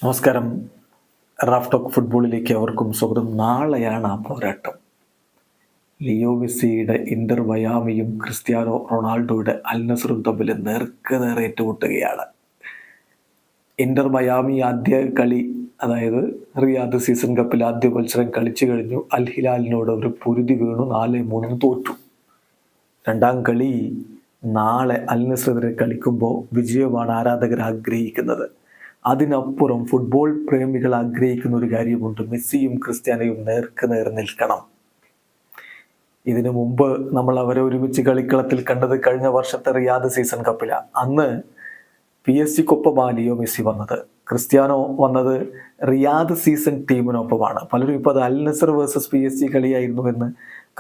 നമസ്കാരം. Raf talk ഫുട്ബോളിലേക്ക് അവർക്കും സ്വാഗതം. നാളെയാണ് ആ പോരാട്ടം. ലിയോ മെസ്സിയുടെ ഇന്റർ മയാമിയും ക്രിസ്ത്യാനോ റൊണാൾഡോയുടെ അൽ നസറും തമ്മിൽ നേർക്കുനേർ ഏറ്റുമുട്ടുകയാണ്. ഇന്റർ മയാമി ആദ്യ കളി, അതായത് റിയാദ് സീസൺ കപ്പിൽ ആദ്യ മത്സരം കളിച്ചു കഴിഞ്ഞു. അൽ ഹിലാലിനോട് ഒരു പൊരുതി വീണു, 4-3 തോറ്റു. രണ്ടാം കളി നാളെ അൽ നസറെതിരെ കളിക്കുമ്പോൾ വിജയമാണ് ആരാധകർ ആഗ്രഹിക്കുന്നത്. അതിനപ്പുറം ഫുട്ബോൾ പ്രേമികൾ ആഗ്രഹിക്കുന്ന ഒരു കാര്യമുണ്ട്: മെസ്സിയും ക്രിസ്ത്യാനോയും നേർക്കുനേർ നിൽക്കണം. ഇതിനു മുമ്പ് നമ്മൾ അവരെ ഒരുമിച്ച് കളിക്കളത്തിൽ കണ്ടത് കഴിഞ്ഞ വർഷത്തെ റിയാദ് സീസൺ കപ്പിലാണ്. അന്ന് PSG-ക്കൊപ്പമാണ് ലിയോ മെസ്സി വന്നത്. ക്രിസ്ത്യാനോ വന്നത് റിയാദ് സീസൺ ടീമിനൊപ്പമാണ്. പലരും ഇപ്പോൾ അത് അൽ നസർ വേഴ്സസ് PSG കളിയായിരുന്നു എന്ന്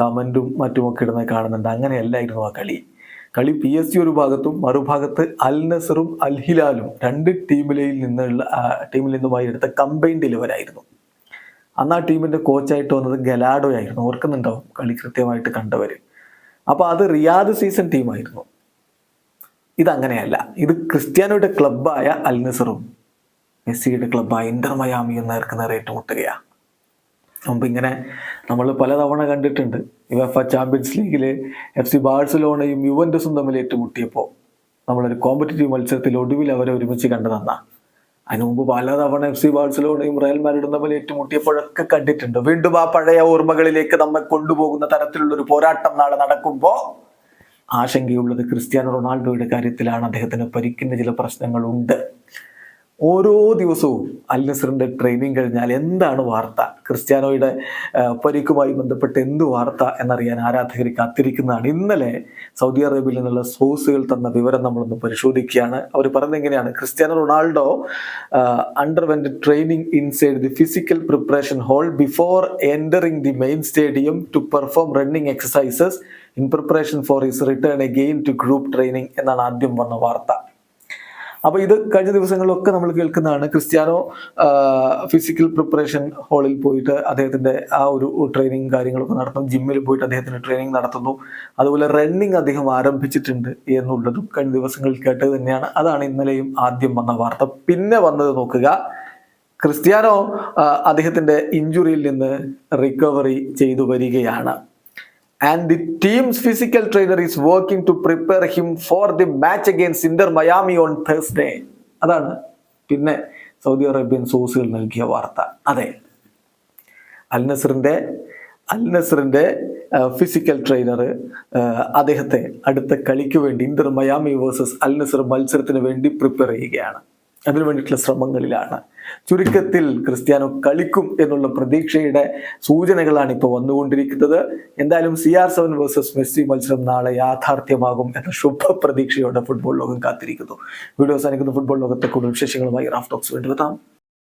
കമൻറ്റും മറ്റുമൊക്കെ ഇടുന്നത് കാണുന്നുണ്ട്. അങ്ങനെയല്ലായിരുന്നു ആ കളി. PSG ഒരു ഭാഗത്തും മറുഭാഗത്ത് അൽ നസറും അൽ ഹിലാലും രണ്ട് ടീമിൽ നിന്നുമായി എടുത്ത കമ്പൈൻഡ് 11 ആയിരുന്നു. അന്ന് ആ ടീമിന്റെ കോച്ചായിട്ട് വന്നത് ഗലാഡോ ആയിരുന്നു. ഓർക്കുന്നുണ്ടാവും കളി കൃത്യമായിട്ട് കണ്ടവർ. അപ്പോൾ അത് റിയാദ് സീസൺ ടീമായിരുന്നു. ഇതങ്ങനെയല്ല. ഇത് ക്രിസ്ത്യാനോയുടെ ക്ലബ്ബായ അൽ നസറും മെസ്സിയുടെ ക്ലബ്ബായ ഇന്റർ മയാമിയും നേർക്കുനേർ ഏറ്റുമുട്ടുകയാണ്. മുമ്പ് ഇങ്ങനെ നമ്മൾ പലതവണ കണ്ടിട്ടുണ്ട്. യുവേഫ ചാമ്പ്യൻസ് ലീഗിൽ FC ബാഴ്സലോണയും യുവന്റസും തമ്മിൽ ഏറ്റുമുട്ടിയപ്പോൾ നമ്മളൊരു കോമ്പറ്റീറ്റീവ് മത്സരത്തിൽ ഒടുവിൽ അവരെ ഒരുമിച്ച് കണ്ടതെന്നാ. അതിനു മുമ്പ് പലതവണ FC ബാഴ്സലോണയും റയൽ മാഡ്രിഡും തമ്മിൽ ഏറ്റുമുട്ടിയപ്പോഴൊക്കെ കണ്ടിട്ടുണ്ട്. വീണ്ടും ആ പഴയ ഓർമ്മകളിലേക്ക് നമ്മെ കൊണ്ടുപോകുന്ന തരത്തിലുള്ളൊരു പോരാട്ടം നാളെ നടക്കുമ്പോൾ ആശങ്കയുള്ളത് ക്രിസ്ത്യാനോ റൊണാൾഡോയുടെ കാര്യത്തിലാണ്. അദ്ദേഹത്തിന് പരിക്കിന്റെ ചില പ്രശ്നങ്ങളുണ്ട്. ഓരോ ദിവസവും അൽ നസറിന്റെ ട്രെയിനിങ് കഴിഞ്ഞാൽ എന്താണ് വാർത്ത, ക്രിസ്ത്യാനോയുടെ പരിക്കുമായി ബന്ധപ്പെട്ട് എന്ത് വാർത്ത എന്നറിയാൻ ആരാധകർ കാത്തിരിക്കുന്നതാണ്. ഇന്നലെ സൗദി അറേബ്യയിൽ നിന്നുള്ള സോഴ്സുകൾ തന്ന വിവരം നമ്മളൊന്ന് പരിശോധിക്കുകയാണ്. അവർ പറയുന്നത് എങ്ങനെയാണ്: Cristiano Ronaldo underwent training inside the physical preparation hall before entering the main stadium to perform running exercises in preparation for his return again to group training എന്നാണ് ആദ്യം വന്ന വാർത്ത. അപ്പോൾ ഇത് കഴിഞ്ഞ ദിവസങ്ങളിലൊക്കെ നമ്മൾ കേൾക്കുന്നതാണ്. ക്രിസ്ത്യാനോ ഫിസിക്കൽ പ്രിപ്പറേഷൻ ഹാളിൽ പോയിട്ട് അദ്ദേഹത്തിന്റെ ആ ഒരു ട്രെയിനിങ് കാര്യങ്ങളൊക്കെ നടത്തുന്നു. ജിമ്മിൽ പോയിട്ട് അദ്ദേഹത്തിന് ട്രെയിനിങ് നടത്തുന്നു. അതുപോലെ റണ്ണിങ് അദ്ദേഹം ആരംഭിച്ചിട്ടുണ്ട് എന്നുള്ളതും കഴിഞ്ഞ ദിവസങ്ങളിൽ കേട്ടത് തന്നെയാണ്. അതാണ് ഇന്നലെയും ആദ്യം വന്ന വാർത്ത. പിന്നെ വന്നത് നോക്കുക: ക്രിസ്ത്യാനോ അദ്ദേഹത്തിന്റെ ഇഞ്ചുറിയിൽ നിന്ന് റിക്കവറി ചെയ്തു വരികയാണ്. And the team's physical trainer is working to prepare him for the match against Inter Miami on Thursday. അതാണ് പിന്നെ സൗദി അറേബ്യൻ സോഴ്സുകൾ നൽകിയ വാർത്ത. അതെ, അൽ നസറിന്റെ ഫിസിക്കൽ ട്രെയിനർ അദ്ദേഹത്തെ അടുത്ത കളിക്ക് വേണ്ടി Inter Miami versus Al Nassr മത്സരത്തിന് വേണ്ടി പ്രിപ്പയർ ചെയ്യുകയാണ്. അതിനു വേണ്ടിയിട്ടുള്ള ശ്രമങ്ങളിലാണ്. ചുരുക്കത്തിൽ ക്രിസ്ത്യാനോ കളിക്കും എന്നുള്ള പ്രതീക്ഷയുടെ സൂചനകളാണ് ഇപ്പോൾ വന്നുകൊണ്ടിരിക്കുന്നത്. എന്തായാലും CR7 വേഴ്സസ് മെസ്സി മത്സരം നാളെ യാഥാർത്ഥ്യമാകും എന്ന ശുഭ പ്രതീക്ഷയോടെ ഫുട്ബോൾ ലോകം കാത്തിരിക്കുന്നു. വീഡിയോ അവസാനിക്കുന്ന ഫുട്ബോൾ ലോകത്തെ കൂടുതൽ വിശേഷങ്ങളുമായി റാഫ് ടോക്സ് വീണ്ടും എത്താം.